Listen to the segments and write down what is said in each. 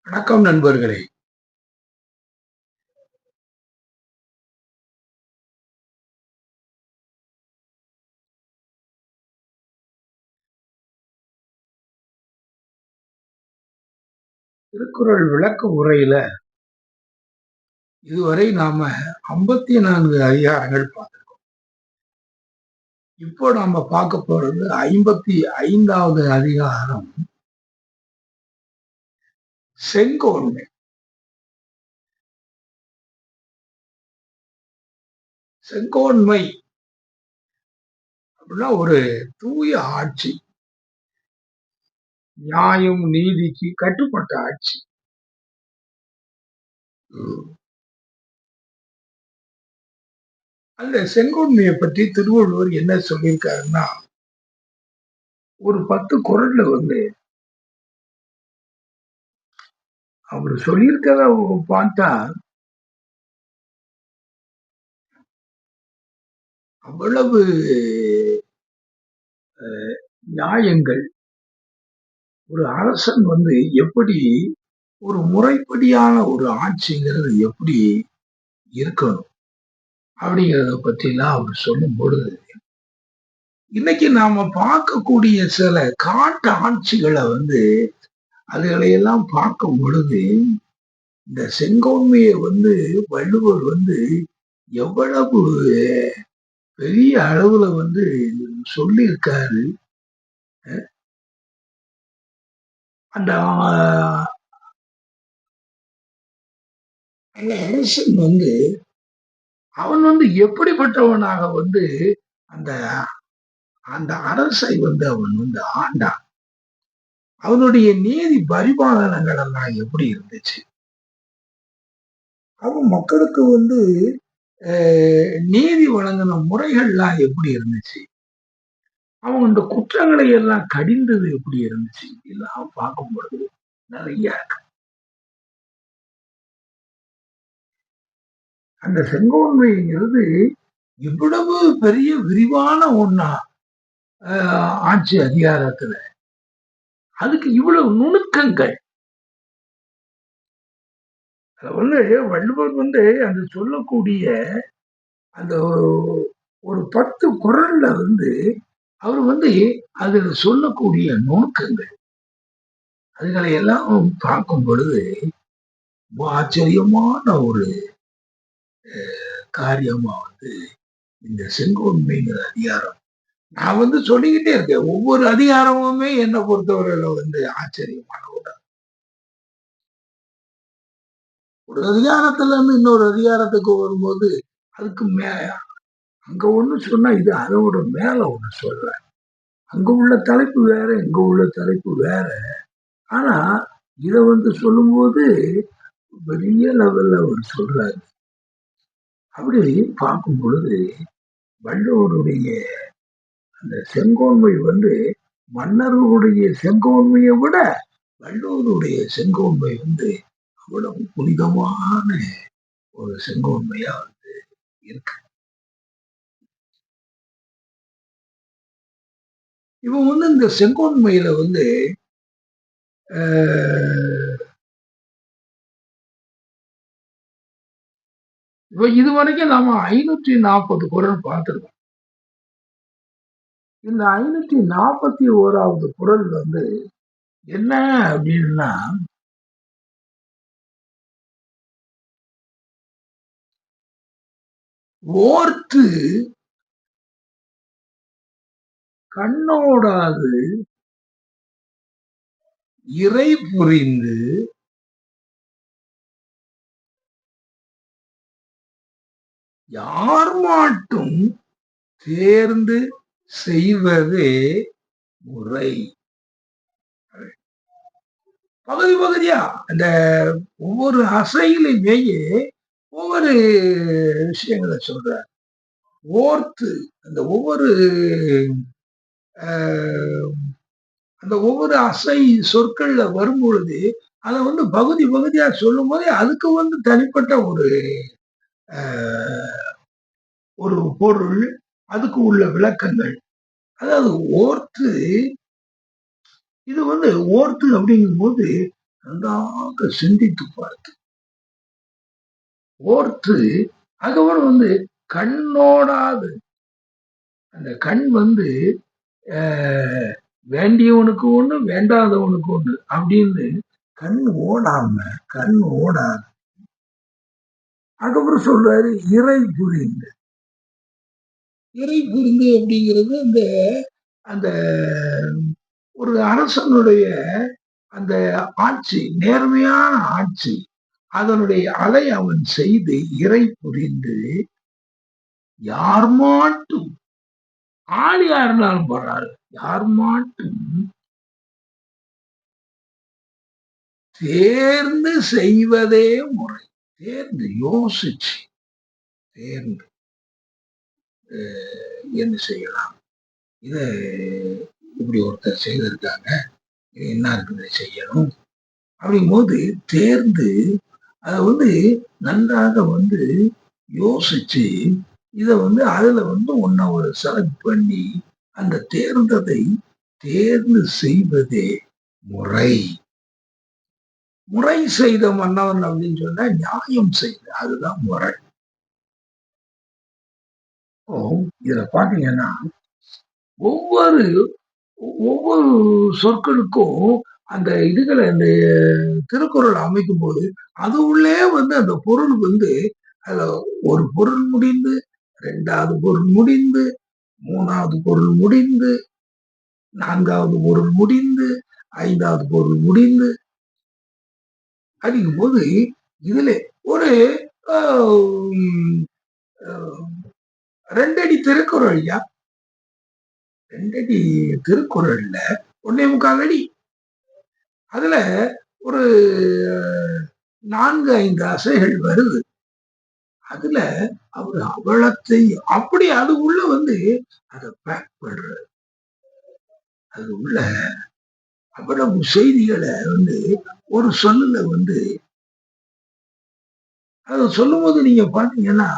வணக்கம் நண்பர்களே. திருக்குறள் விளக்க உரையில இதுவரை நாம 54 அதிகாரங்கள் பார்த்திருக்கோம். இப்போ நாம பார்க்க போறது 55வது அதிகாரம், செங்கோன்மை. செங்கோன்மை அப்படின்னா ஒரு தூய ஆட்சி, நியாயம் நீதிக்கு கட்டுப்பட்ட ஆட்சி. அந்த செங்கோன்மையை பற்றி திருவள்ளுவர் என்ன சொல்லியிருக்காருன்னா, ஒரு 10 குறள்ல அவர் சொல்லியிருக்கிறத பார்த்தா அவ்வளவு நியாயங்கள். ஒரு அரசன் எப்படி ஒரு முறைப்படியான ஒரு ஆட்சிங்கிறது எப்படி இருக்கணும் அப்படிங்கிறத பற்றிலாம் அவர் சொல்லும் பொழுது, இன்னைக்கு நாம பார்க்கக்கூடிய சில காட்டு ஆட்சிகளை அதுகளையெல்லாம் பார்க்கும் பொழுது, இந்த செங்கோன்மையை வள்ளுவர் எவ்வளவு பெரிய அளவுல சொல்லியிருக்காரு. அந்த அரசன் அவன் எப்படிப்பட்டவனாக அந்த அந்த அரசை அவன் ஆண்டான். அவனுடைய நீதி பரிபாலனங்கள் எல்லாம் எப்படி இருந்துச்சு, அவன் மக்களுக்கு நீதி வழங்கின முறைகள்லாம் எப்படி இருந்துச்சு, அவன் இந்த குற்றங்களை எல்லாம் கடிந்தது எப்படி இருந்துச்சு, எல்லாம் பார்க்கும் பொழுது நிறைய இருக்கு. அந்த செங்கோன்மைங்கிறது இவ்வளவு பெரிய விரிவான ஒண்ணா ஆட்சி அதிகாரத்துல, அதுக்கு இவ்வளவு நுணுக்கங்கள். வள்ளுவர் அந்த சொல்லக்கூடிய அந்த ஒரு 10 குறள்ல அவர் அதுல சொல்லக்கூடிய நுணுக்கங்கள், அதுகளை எல்லாம் பார்க்கும் பொழுது ஆச்சரியமான ஒரு காரியமா இந்த செங்கோன்மைங்கிற அதிகாரம். நான் சொல்லிக்கிட்டே இருக்கேன், ஒவ்வொரு அதிகாரமுமே என்னை பொறுத்தவரையில ஆச்சரியமான ஒரு அதிகாரத்துல இருந்து இன்னொரு அதிகாரத்துக்கு வரும்போது அதுக்கு அங்க ஒண்ணு சொன்னா இது அதோட மேல ஒண்ணு சொல்ற. அங்க உள்ள தலைப்பு வேற, இங்க உள்ள தலைப்பு வேற. ஆனா இத சொல்லும்போது பெரிய லெவல்ல அவர் சொல்றாரு. அப்படி பார்க்கும் பொழுது வள்ளுவருடைய அந்த செங்கோன்மை மன்னர்களுடைய செங்கோன்மையை விட வள்ளுவருடைய செங்கோன்மை அவ்வளவு புனிதமான ஒரு செங்கோன்மையா இருக்கு. இவன் இந்த செங்கோன்மையில இப்ப இதுவரைக்கும் நாம 540 குறள் பார்த்திருக்கோம். இந்த 541வது குறள் என்ன அப்படின்னா, ஓர்த்து கண்ணோடாது இறை புரிந்து யார் மாட்டும் தேர்ந்து செய்வதே முறை. பகுதி பகுதியா அந்த ஒவ்வொரு அசையிலுமே ஒவ்வொரு விஷயங்களை சொல்ற. ஓர்த்து அந்த ஒவ்வொரு அசை சொற்கள்ல வரும் பொழுது அதை பகுதி பகுதியா சொல்லும் போதே அதுக்கு தனிப்பட்ட ஒரு பொருள், அதுக்கு உள்ள விளக்கங்கள். அதாவது ஓர்த்து, இது ஓர்த்து அப்படிங்கும் போது நன்றாக சிந்தித்து பார்த்து ஓர்த்து அதுக்கப்புறம் வந்து கண்ணோடாது அந்த கண் வந்து வேண்டியவனுக்கு ஒண்ணு வேண்டாதவனுக்கு ஒண்ணு அப்படின்னு கண் ஓடாம கண் ஓடாது. அதுக்கப்புறம் சொல்றாரு இறை புரிந்து. இறை புரிந்து அப்படிங்கிறது அந்த அந்த ஒரு அரசனுடைய அந்த ஆட்சி நேர்மையான ஆட்சி அதனுடைய அலை அவன் செய்து இறை புரிந்து யார் மாட்டும் ஆள் யாருனாலும் பரவாயில்ல யார் மாட்டும் தேர்ந்து செய்வதே முறை. தேர்ந்து யோசிச்சு தேர்ந்து என்ன செய்யலாம், இத இப்படி ஒருத்தர் செய்திருக்காங்க, என்ன இருக்குது செய்யணும் அப்படிங்கும் போது தேர்ந்து அதை வந்து நன்றாக வந்து யோசிச்சு இதை வந்து அதுல வந்து ஒன்ன ஒரு செலக்ட் பண்ணி அந்த தேர்ந்ததை தேர்ந்து செய்வதே முறை. முறை செய்த மன்னவன் அப்படின்னு சொன்னா நியாயம் செய்த அதுதான் முறை. இதுல பாத்தீங்கன்னா ஒவ்வொரு ஒவ்வொரு சொற்களுக்கும் அந்த இதுகளை அந்த திருக்குறள் அமைக்கும் போது அது உள்ளே வந்து அந்த பொருள் வந்து அதுல ஒரு பொருள் முடிந்து 2வது பொருள் முடிந்து 3வது பொருள் முடிந்து 4வது பொருள் முடிந்து 5வது பொருள் முடிந்து அப்படிங்கும் போது இதுல ஒரு 2 அடி திருக்குறள் ஐயா, 2 அடி திருக்குறள்ல 1.25 அடி அதுல ஒரு 4-5 அசைகள் வருது. அதுல அவர் அவலத்தை அப்படி அது உள்ள வந்து அதை பேக் பண்றாரு. அது உள்ள அவ்வளவு செய்திகளை வந்து ஒரு சொல்லுல வந்து அதை சொல்லும் போது நீங்க பாத்தீங்கன்னா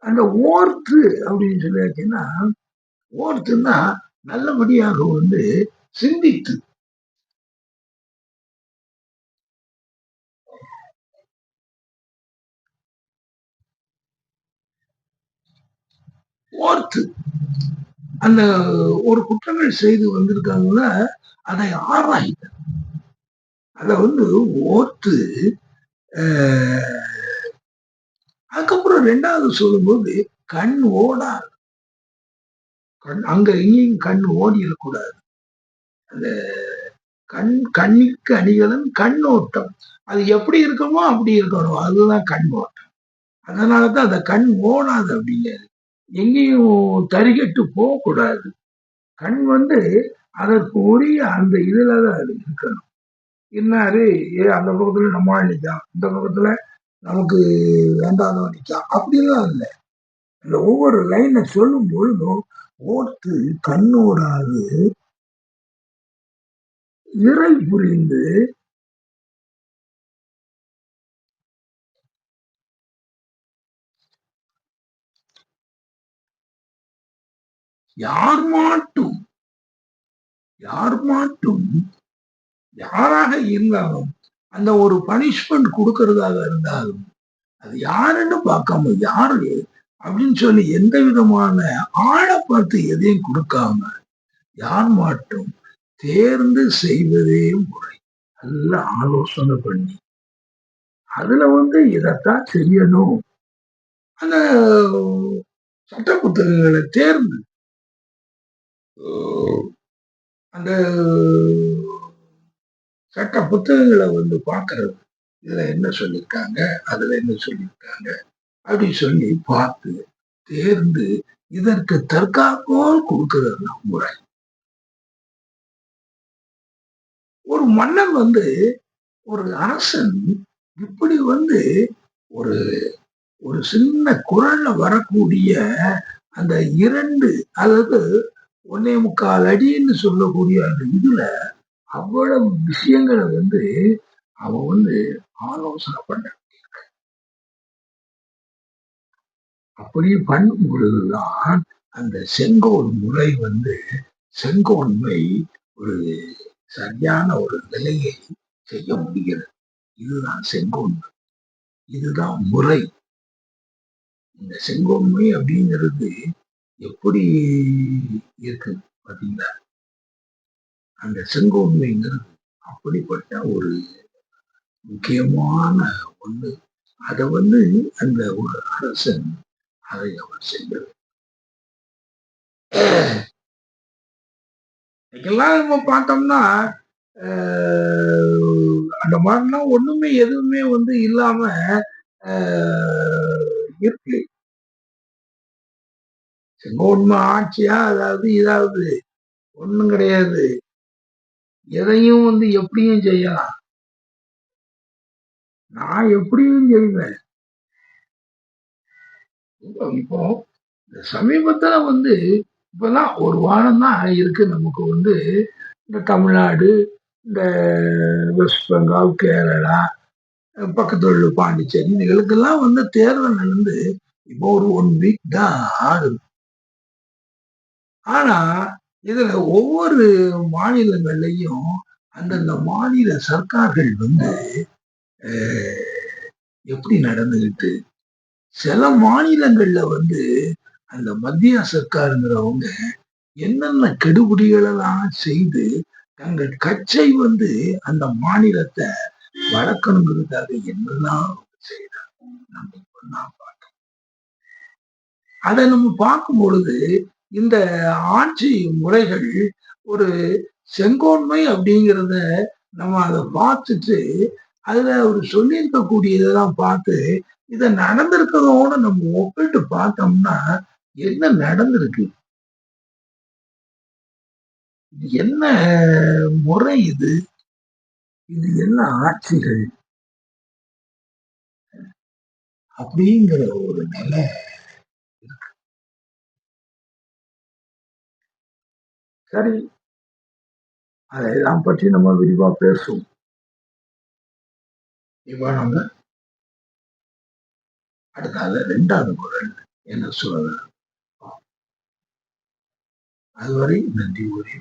அந்த ஓர்த்து அப்படின்னு சொல்லியாச்சுன்னா ஓர்த்துன்னா நல்லபடியாக வந்து சிந்தித்து ஓர்த்து அந்த ஒரு குற்றங்கள் செய்து வந்திருக்காங்கன்னா அதை ஆராய்ந்து அதை வந்து ஓர்த்து அதுக்கப்புறம் 2வது சொல்லும்போது கண் ஓடாது. அங்க இங்கேயும் கண் ஓடிடக்கூடாது. அந்த கண்ணிற்கு அணிகலன் கண்ணோட்டம் அது எப்படி இருக்குமோ அப்படி இருக்கணும், அதுதான் கண்ணோட்டம். அதனாலதான் அந்த கண் ஓடாது அப்படிங்கிறது எங்கேயும் தறிகட்டு போகக்கூடாது. கண் வந்து அதற்கு உரிய அந்த இதுலதான் அது இருக்கணும். என்னாரு அந்த பக்கத்துல நம்ம நிற்கான், இந்த பக்கத்துல நமக்கு வேண்டாதவன் நிற்கான் அப்படிலாம் இல்லை. இந்த ஒவ்வொரு லைனை சொல்லும் பொழுதும் ஓர்த்து கண்ணோடாது இறை புரிந்து யார் மாட்டும் யாராக இருந்தாலும் அந்த ஒரு பனிஷ்மெண்ட் கொடுக்கறதாக இருந்தாலும் அது யாருன்னு பார்க்காம யாரு அப்படின்னு சொல்லி எந்த விதமான ஆளை பார்த்து எதையும் கொடுக்காம யார் மாட்டும் தேர்ந்து செய்வதே முறை. நல்ல ஆலோசனை பண்ணி அதுல வந்து இதைத்தான் செய்யணும். அந்த சட்ட புத்தகங்களை தேர்ந்து அந்த சட்ட புத்தகங்களை வந்து பார்க்கறது, இதுல என்ன சொல்லியிருக்காங்க அதுல என்ன சொல்லியிருக்காங்க அப்படின்னு சொல்லி பார்த்து தேர்ந்து இதற்கு தற்காப்போல் கொடுக்கிறது தான் முறை. ஒரு மன்னன் வந்து ஒரு அரசன் இப்படி வந்து ஒரு ஒரு சின்ன குரல்ல வரக்கூடிய அந்த 2 அதாவது 1.25 அடின்னு சொல்லக்கூடிய அந்த இதுல அவ்வளவு விஷயங்களை வந்து அவன் வந்து ஆலோசனை பண்ண. அப்படி பண்ணும் பொழுதுதான் அந்த செங்கோல் முறை வந்து செங்கோன்மை ஒரு சரியான ஒரு நிலையை செய்ய முடிகிறது. இதுதான் செங்கோன்மை, இதுதான் முறை. இந்த செங்கோன்மை அப்படிங்கிறது எப்படி இருக்கு பாத்தீங்களா? அந்த செங்கோன்மைங்கிறது அப்படிப்பட்ட ஒரு முக்கியமான ஒண்ணு. அதை அந்த ஒரு அரசன் அதை அவர் செய்யறது. இதெல்லாம் நம்ம பார்த்தோம்னா அந்த மாதிரிலாம் ஒண்ணுமே எதுவுமே இல்லாம இருக்கு. செங்கோன்மை ஆட்சியா அதாவது இதாவது ஒண்ணும் கிடையாது. எதையும் எப்படியும் செய்யலாம். நான் எப்படியும் செய்வேன். இப்போ சமீபத்துல இப்பதான் ஒரு வாரம் தான் இருக்கு நமக்கு இந்த தமிழ்நாடு, இந்த வெஸ்ட் பெங்கால், கேரளா, பக்கத்துல உள்ள பாண்டிச்சேரி இதுகளுக்கெல்லாம் தேர்தல் நடந்து இப்போ ஒரு 1 வீக் தான் ஆகுது. ஆனா இதுல ஒவ்வொரு மாநிலங்கள்லயும் அந்தந்த மாநில சர்க்கார்கள் எப்படி நடந்துகிட்டு சில மாநிலங்கள்ல அந்த மத்திய சர்க்காருங்கிறவங்க என்னென்ன கெடுபிடிகளெல்லாம் செய்து தங்கள் கட்சை அந்த மாநிலத்தை வளர்க்கணுங்கிறதுக்காக என்னெல்லாம் செய்யறாங்க நம்ம இப்ப அதை நம்ம பார்க்கும் பொழுது இந்த ஆட்சி முறைகள் ஒரு செங்கோன்மை அப்படிங்கிறத நம்ம அதை பார்த்துட்டு அதுல அவர் சொல்லியிருக்கக்கூடியதெல்லாம் பார்த்து இதை நடந்திருக்கிறதோட நம்ம ஒப்பிட்டு பார்த்தோம்னா என்ன நடந்திருக்கு, என்ன முறை இது என்ன ஆட்சிகள் அப்படிங்கிற ஒரு நிலை இருக்கு. சரி, அதையெல்லாம் பற்றி நம்ம விரிவா பேசுவோம். இப்ப நம்ம அடுத்தால 2வது குறள் என்ன சொல்ல, அதுவரை நன்றி கூறி